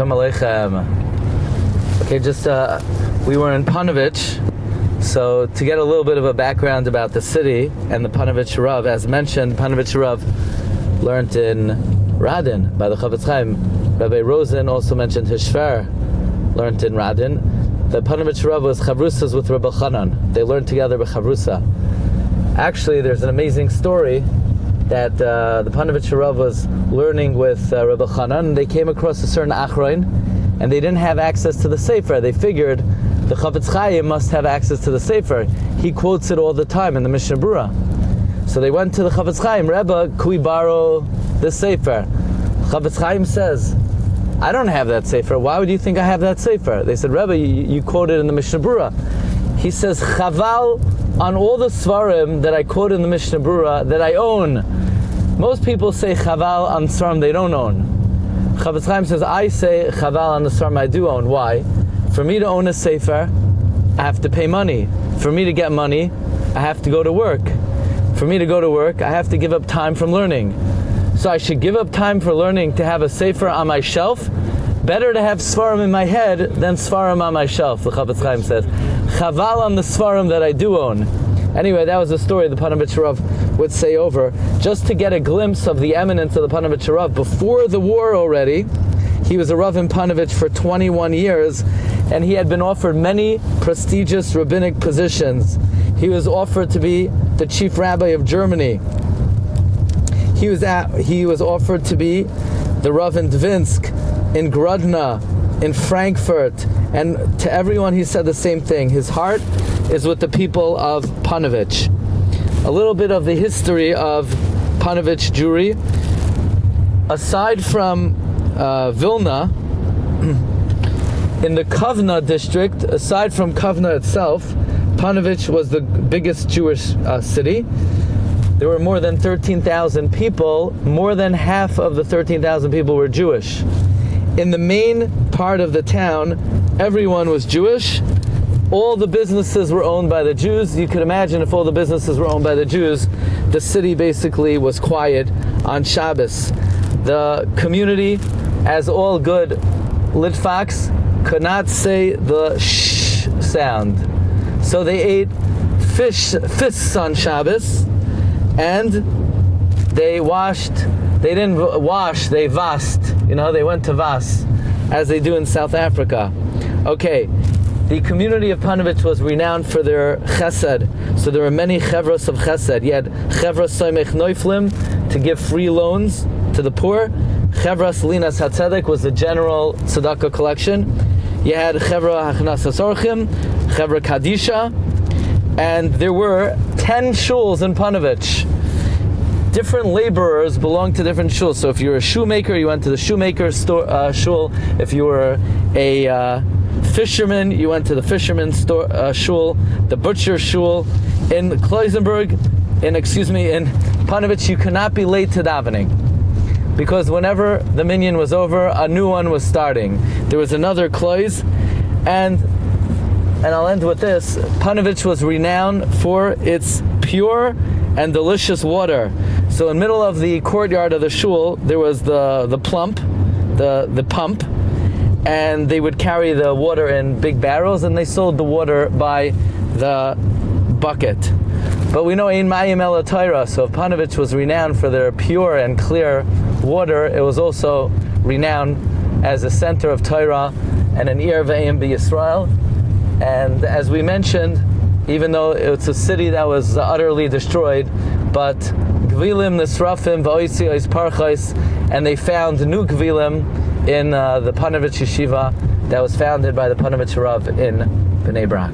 Okay, we were in Ponovezhe, so to get a little bit of a background about the city and the Ponovezhe Rav, as mentioned, Ponovezhe Rav learned in Radin by the Chofetz Chaim. Rabbi Rosen also mentioned his shver learned in Radin. The Ponovezhe Rav was chavrusas with Rabbi Chanan. They learned together by chavrusa. Actually, there's an amazing story that the Ponovezhe Rav was learning with Rabbi Chanan, and they came across a certain achroin, and they didn't have access to the Sefer. They figured the Chofetz Chaim must have access to the Sefer. He quotes it all the time in the Mishnah Berurah. So they went to the Chofetz Chaim, Rebbe, could we borrow the Sefer? Chofetz Chaim says, I don't have that Sefer. Why would you think I have that Sefer? They said, Rebbe, you quoted in the Mishnah Berurah. He says, Chaval on all the Svarim that I quote in the Mishnah Berurah that I own. Most people say Chaval on Svarim they don't own. Chofetz Chaim says, I say Chaval on the Svarim I do own. Why? For me to own a Sefer, I have to pay money. For me to get money, I have to go to work. For me to go to work, I have to give up time from learning. So I should give up time for learning to have a Sefer on my shelf. Better to have Svarim in my head than Svarim on my shelf, the Chofetz Chaim says. Chaval on the Svarim that I do own. Anyway, that was the story the Ponovezhe Rav would say over. Just to get a glimpse of the eminence of the Ponovezhe Rav, before the war already, he was a Rav in Ponovezhe for 21 years, and he had been offered many prestigious rabbinic positions. He was offered to be the chief rabbi of Germany. He was offered to be the Rav in Dvinsk, in Grodno, in Frankfurt, and to everyone he said the same thing. His heart is with the people of Ponovezhe. A little bit of the history of Ponovezhe Jewry. Aside from Vilna, in the Kovna district, aside from Kovna itself, Ponovezhe was the biggest Jewish city. There were more than 13,000 people. More than half of the 13,000 people were Jewish. In the main part of the town, everyone was Jewish. All the businesses were owned by the Jews. You could imagine if all the businesses were owned by the Jews, the city basically was quiet on Shabbos. The community, as all good Litvaks, could not say the sh sound. So they ate fists on Shabbos, and they didn't wash, they vast. They went to vas, as they do in South Africa. Okay, the community of Ponovezhe was renowned for their chesed. So there were many chevros of chesed. You had chevros soimech noiflim, to give free loans to the poor. Chevros linas hatzedek was the general tzedakah collection. You had chevra hachnasas orchim, chevra kadisha, and there were 10 shuls in Ponovezhe. Different laborers belonged to different shuls. So if you were a shoemaker, you went to the shoemaker shul. If you were a fisherman, you went to the fisherman shul, the butcher shul. In Kloisenberg, in Ponovezhe, you could not be late to davening, because whenever the minyan was over, a new one was starting. There was another klois, and I'll end with this. Ponovezhe was renowned for its pure and delicious water. So in the middle of the courtyard of the shul, there was the pump, and they would carry the water in big barrels, and they sold the water by the bucket. But we know Ein Mayim Ela Torah, so if Ponovezhe was renowned for their pure and clear water, it was also renowned as a center of Torah and an Ir Ve'im B'Yisrael. And as we mentioned, even though it's a city that was utterly destroyed, but Gvilim Nisrafim V'Oisi Ois Parchais, and they found new Gvilim in the Ponovezhe Yeshiva that was founded by the Ponovezhe Rav in Bnei Brak.